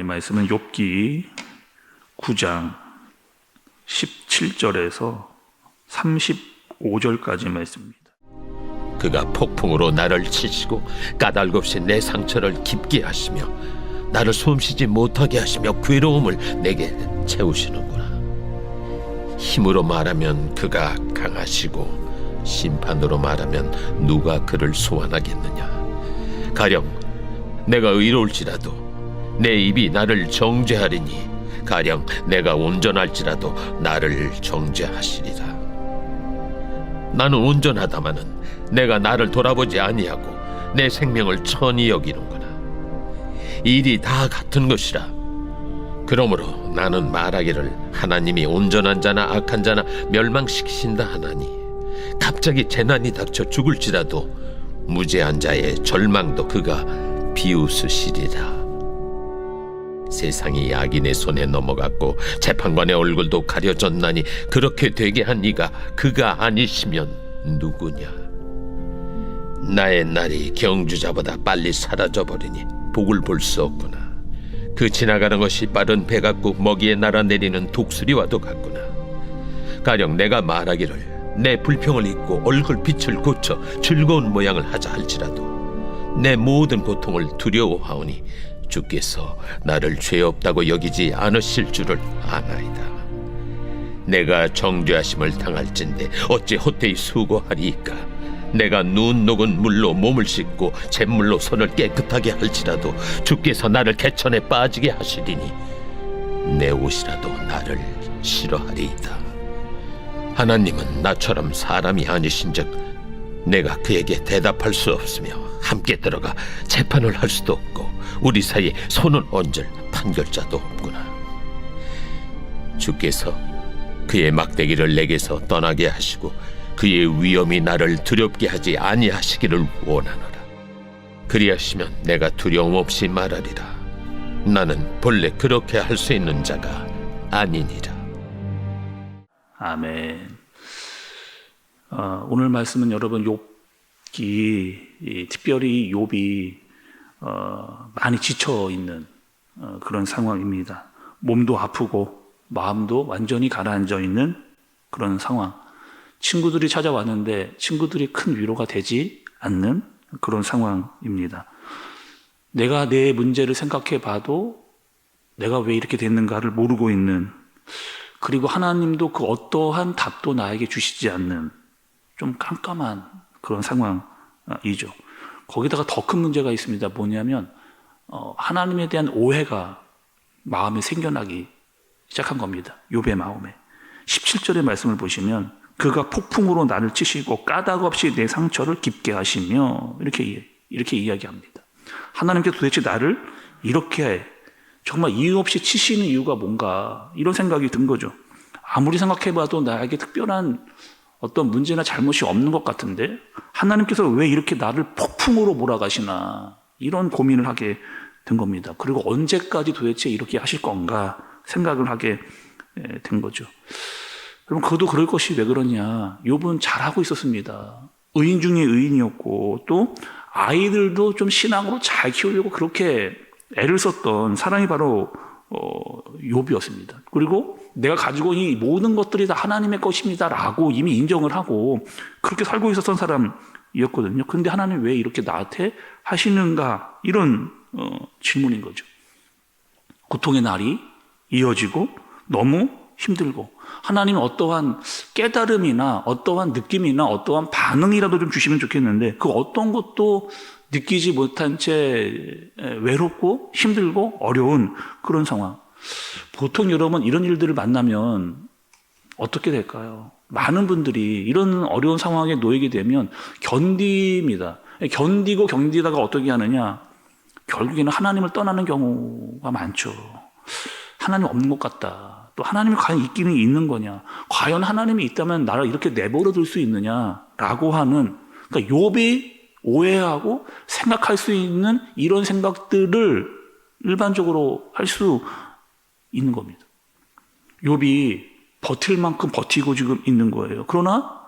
말씀은 욥기 9장 17절에서 35절까지 말씀입니다. 그가 폭풍으로 나를 치시고 까닭없이 내 상처를 깊게 하시며 나를 숨쉬지 못하게 하시며 괴로움을 내게 채우시는구나. 힘으로 말하면 그가 강하시고 심판으로 말하면 누가 그를 소환하겠느냐. 가령 내가 의로울지라도 내 입이 나를 정죄하리니 가령 내가 온전할지라도 나를 정죄하시리라. 나는 온전하다마는 내가 나를 돌아보지 아니하고 내 생명을 천히 여기는구나. 일이 다 같은 것이라. 그러므로 나는 말하기를 하나님이 온전한 자나 악한 자나 멸망시키신다 하나니 갑자기 재난이 닥쳐 죽을지라도 무죄한 자의 절망도 그가 비웃으시리라. 세상이 악인의 손에 넘어갔고 재판관의 얼굴도 가려졌나니 그렇게 되게 한 이가 그가 아니시면 누구냐. 나의 날이 경주자보다 빨리 사라져버리니 복을 볼 수 없구나. 그 지나가는 것이 빠른 배 같고 먹이에 날아내리는 독수리와도 같구나. 가령 내가 말하기를 내 불평을 잊고 얼굴빛을 고쳐 즐거운 모양을 하자 할지라도 내 모든 고통을 두려워하오니 주께서 나를 죄 없다고 여기지 않으실 줄을 아나이다. 내가 정죄하심을 당할진대 어찌 헛되이 수고하리이까. 내가 눈 녹은 물로 몸을 씻고 잿물로 손을 깨끗하게 할지라도 주께서 나를 개천에 빠지게 하시리니 내 옷이라도 나를 싫어하리이다. 하나님은 나처럼 사람이 아니신즉 내가 그에게 대답할 수 없으며 함께 들어가 재판을 할 수도 없고 우리 사이에 손을 얹을 판결자도 없구나. 주께서 그의 막대기를 내게서 떠나게 하시고 그의 위엄이 나를 두렵게 하지 아니하시기를 원하노라. 그리하시면 내가 두려움 없이 말하리라. 나는 본래 그렇게 할 수 있는 자가 아니니라. 아멘. 오늘 말씀은 여러분 욥기, 특별히 욥이 많이 지쳐 있는 그런 상황입니다. 몸도 아프고 마음도 완전히 가라앉아 있는 그런 상황. 친구들이 찾아왔는데 친구들이 큰 위로가 되지 않는 그런 상황입니다. 내가 내 문제를 생각해 봐도 내가 왜 이렇게 됐는가를 모르고 있는, 그리고 하나님도 그 어떠한 답도 나에게 주시지 않는 좀 깜깜한 그런 상황이죠. 거기다가 더 큰 문제가 있습니다. 뭐냐면 하나님에 대한 오해가 마음에 생겨나기 시작한 겁니다. 욥의 마음에. 17절의 말씀을 보시면 그가 폭풍으로 나를 치시고 까닭없이 내 상처를 깊게 하시며 이렇게 이야기합니다. 하나님께서 도대체 나를 이렇게 정말 이유 없이 치시는 이유가 뭔가, 이런 생각이 든 거죠. 아무리 생각해봐도 나에게 특별한 어떤 문제나 잘못이 없는 것 같은데 하나님께서 왜 이렇게 나를 폭풍으로 몰아가시나, 이런 고민을 하게 된 겁니다. 그리고 언제까지 도대체 이렇게 하실 건가 생각을 하게 된 거죠. 그럼 그도 그럴 것이 왜 그러냐. 욥은 잘하고 있었습니다. 의인 중에 의인이었고 또 아이들도 좀 신앙으로 잘 키우려고 그렇게 애를 썼던 사람이 바로 욥이었습니다. 그리고 내가 가지고 이 모든 것들이 다 하나님의 것입니다 라고 이미 인정을 하고 그렇게 살고 있었던 사람이었거든요. 그런데 하나님 왜 이렇게 나한테 하시는가, 이런 질문인 거죠. 고통의 날이 이어지고 너무 힘들고 하나님은 어떠한 깨달음이나 어떠한 느낌이나 어떠한 반응이라도 좀 주시면 좋겠는데 그 어떤 것도 느끼지 못한 채 외롭고 힘들고 어려운 그런 상황. 보통 여러분 이런 일들을 만나면 어떻게 될까요? 많은 분들이 이런 어려운 상황에 놓이게 되면 견딥니다. 견디고 견디다가 어떻게 하느냐, 결국에는 하나님을 떠나는 경우가 많죠. 하나님 없는 것 같다. 또 하나님이 과연 있기는 있는 거냐, 과연 하나님이 있다면 나를 이렇게 내버려 둘 수 있느냐라고 하는, 그러니까 욥이 오해하고 생각할 수 있는 이런 생각들을 일반적으로 할 수 있는 겁니다. 욥이 버틸 만큼 버티고 지금 있는 거예요. 그러나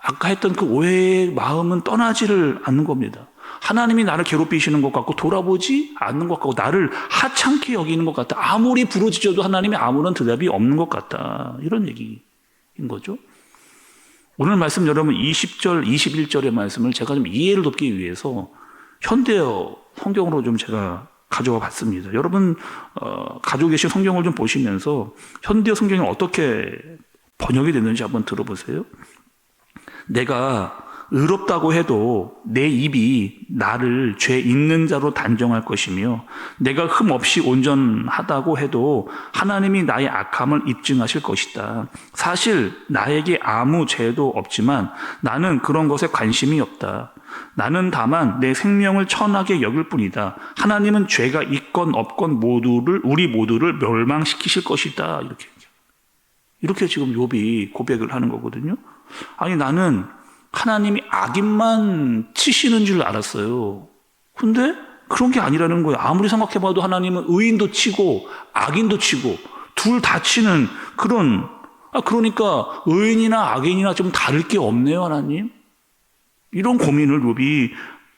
아까 했던 그 오해의 마음은 떠나지를 않는 겁니다. 하나님이 나를 괴롭히시는 것 같고 돌아보지 않는 것 같고 나를 하찮게 여기는 것 같다. 아무리 부르짖어도 하나님이 아무런 대답이 없는 것 같다. 이런 얘기인 거죠. 오늘 말씀 여러분 20절, 21절의 말씀을 제가 좀 이해를 돕기 위해서 현대어 성경으로 좀 제가 가져와 봤습니다. 여러분 가지고 계신 성경을 좀 보시면서 현대어 성경이 어떻게 번역이 됐는지 한번 들어보세요. 내가 의롭다고 해도 내 입이 나를 죄 있는 자로 단정할 것이며 내가 흠 없이 온전하다고 해도 하나님이 나의 악함을 입증하실 것이다. 사실 나에게 아무 죄도 없지만 나는 그런 것에 관심이 없다. 나는 다만 내 생명을 천하게 여길 뿐이다. 하나님은 죄가 있건 없건 우리 모두를 멸망시키실 것이다. 이렇게 지금 욥이 고백을 하는 거거든요. 아니 나는 하나님이 악인만 치시는 줄 알았어요. 근데 그런 게 아니라는 거예요. 아무리 생각해봐도 하나님은 의인도 치고 악인도 치고 둘 다 치는 그런, 그러니까 의인이나 악인이나 좀 다를 게 없네요, 하나님. 이런 고민을 욥이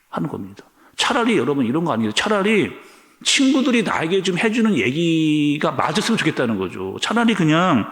하는 겁니다. 차라리 여러분 이런 거 아니에요. 차라리 친구들이 나에게 좀 해주는 얘기가 맞았으면 좋겠다는 거죠. 차라리 그냥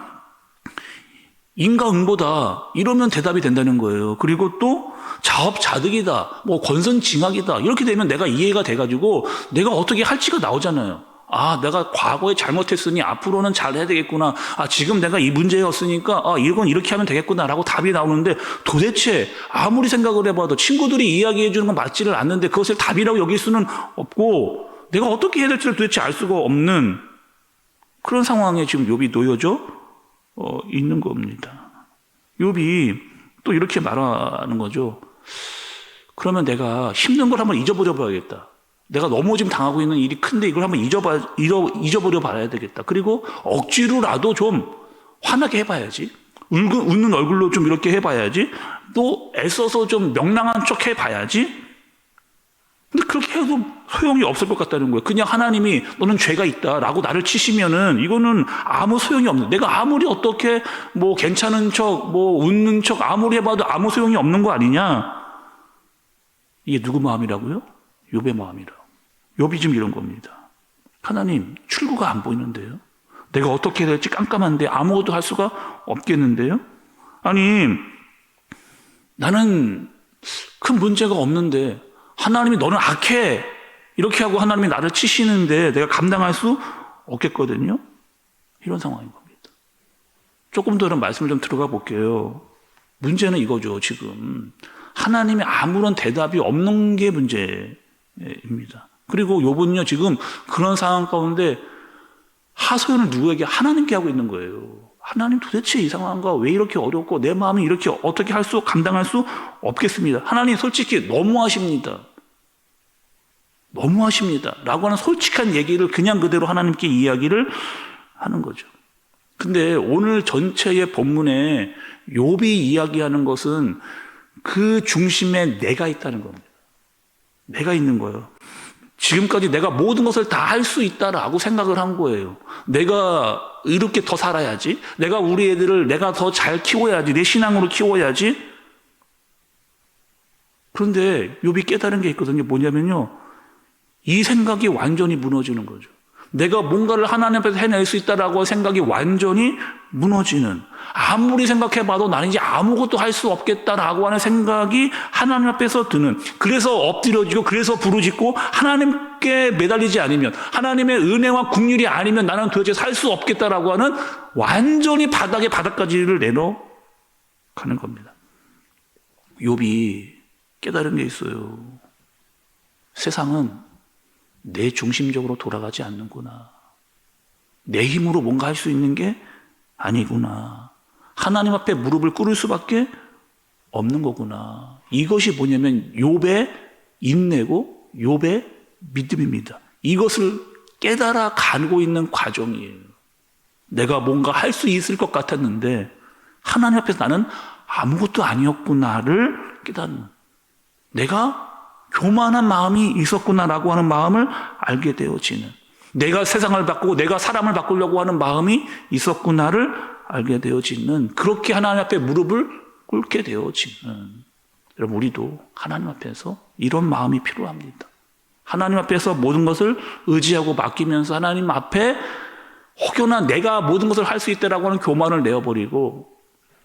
인과응보다 이러면 대답이 된다는 거예요. 그리고 또 자업자득이다, 뭐 권선징악이다 이렇게 되면 내가 이해가 돼가지고 내가 어떻게 할지가 나오잖아요. 아, 내가 과거에 잘못했으니 앞으로는 잘해야 되겠구나. 아, 지금 내가 이 문제였으니까 이건 이렇게 하면 되겠구나라고 답이 나오는데 도대체 아무리 생각을 해봐도 친구들이 이야기해 주는 건 맞지를 않는데 그것을 답이라고 여길 수는 없고 내가 어떻게 해야 될지를 도대체 알 수가 없는 그런 상황에 지금 욥이 놓여져 있는 겁니다. 욥이 또 이렇게 말하는 거죠. 그러면 내가 힘든 걸 한번 잊어버려 봐야겠다. 내가 너무 지금 당하고 있는 일이 큰데 이걸 한번 잊어버려 봐야 되겠다. 그리고 억지로라도 좀 화나게 해봐야지. 웃는 얼굴로 좀 이렇게 해봐야지. 또 애써서 좀 명랑한 척 해봐야지. 근데 그렇게 해도 소용이 없을 것 같다는 거예요. 그냥 하나님이 너는 죄가 있다라고 나를 치시면은 이거는 아무 소용이 없는. 내가 아무리 어떻게 뭐 괜찮은 척, 뭐 웃는 척 아무리 해봐도 아무 소용이 없는 거 아니냐? 이게 누구 마음이라고요? 욥의 마음이라. 욥이 지금 이런 겁니다. 하나님 출구가 안 보이는데요. 내가 어떻게 해야 될지 깜깜한데 아무것도 할 수가 없겠는데요. 아니 나는 큰 문제가 없는데. 하나님이 너는 악해 이렇게 하고 하나님이 나를 치시는데 내가 감당할 수 없겠거든요. 이런 상황인 겁니다. 조금 더 이런 말씀을 좀 들어가 볼게요. 문제는 이거죠. 지금 하나님이 아무런 대답이 없는 게 문제입니다. 그리고 욥은요 지금 그런 상황 가운데 하소연을 누구에게? 하나님께 하고 있는 거예요. 하나님 도대체 이 상황과 왜 이렇게 어렵고 내 마음이 이렇게 어떻게 감당할 수 없겠습니다. 하나님 솔직히 너무하십니다. 너무하십니다. 라고 하는 솔직한 얘기를 그냥 그대로 하나님께 이야기를 하는 거죠. 근데 오늘 전체의 본문에 욥이 이야기하는 것은 그 중심에 내가 있다는 겁니다. 내가 있는 거예요. 지금까지 내가 모든 것을 다 할 수 있다라고 생각을 한 거예요. 내가 이렇게 더 살아야지. 내가 우리 애들을 내가 더 잘 키워야지. 내 신앙으로 키워야지. 그런데 욥이 깨달은 게 있거든요. 뭐냐면요. 이 생각이 완전히 무너지는 거죠. 내가 뭔가를 하나님 앞에서 해낼 수 있다라고 생각이 완전히 무너지는, 아무리 생각해봐도 나는 이제 아무것도 할 수 없겠다라고 하는 생각이 하나님 앞에서 드는, 그래서 엎드려지고 그래서 부르짖고 하나님께 매달리지 않으면, 하나님의 은혜와 긍휼이 아니면 나는 도대체 살 수 없겠다라고 하는 완전히 바닥에 바닥까지를 내려가는 겁니다. 욥이 깨달은 게 있어요. 세상은 내 중심적으로 돌아가지 않는구나. 내 힘으로 뭔가 할 수 있는 게 아니구나. 하나님 앞에 무릎을 꿇을 수밖에 없는 거구나. 이것이 뭐냐면 욥의 인내고 욥의 믿음입니다. 이것을 깨달아 가고 있는 과정이에요. 내가 뭔가 할 수 있을 것 같았는데 하나님 앞에서 나는 아무것도 아니었구나를 깨닫는, 내가 교만한 마음이 있었구나라고 하는 마음을 알게 되어지는, 내가 세상을 바꾸고 내가 사람을 바꾸려고 하는 마음이 있었구나를 알게 되어지는, 그렇게 하나님 앞에 무릎을 꿇게 되어지는, 여러분 우리도 하나님 앞에서 이런 마음이 필요합니다. 하나님 앞에서 모든 것을 의지하고 맡기면서 하나님 앞에 혹여나 내가 모든 것을 할 수 있다라고 하는 교만을 내어버리고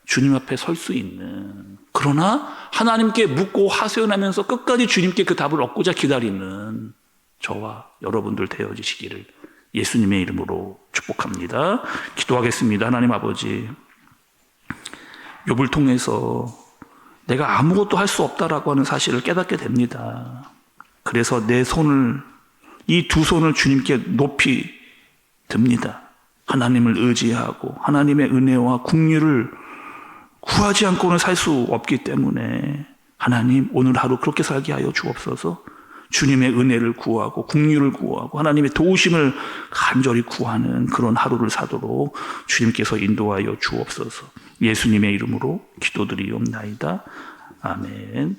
주님 앞에 설 수 있는, 그러나 하나님께 묻고 하소연하면서 끝까지 주님께 그 답을 얻고자 기다리는 저와 여러분들 되어지시기를 예수님의 이름으로 축복합니다. 기도하겠습니다. 하나님 아버지, 욥을 통해서 내가 아무것도 할 수 없다라고 하는 사실을 깨닫게 됩니다. 그래서 내 손을, 이 두 손을 주님께 높이 듭니다. 하나님을 의지하고 하나님의 은혜와 긍휼을 구하지 않고는 살 수 없기 때문에 하나님 오늘 하루 그렇게 살게 하여 주옵소서. 주님의 은혜를 구하고 긍휼을 구하고 하나님의 도우심을 간절히 구하는 그런 하루를 사도록 주님께서 인도하여 주옵소서. 예수님의 이름으로 기도드리옵나이다. 아멘.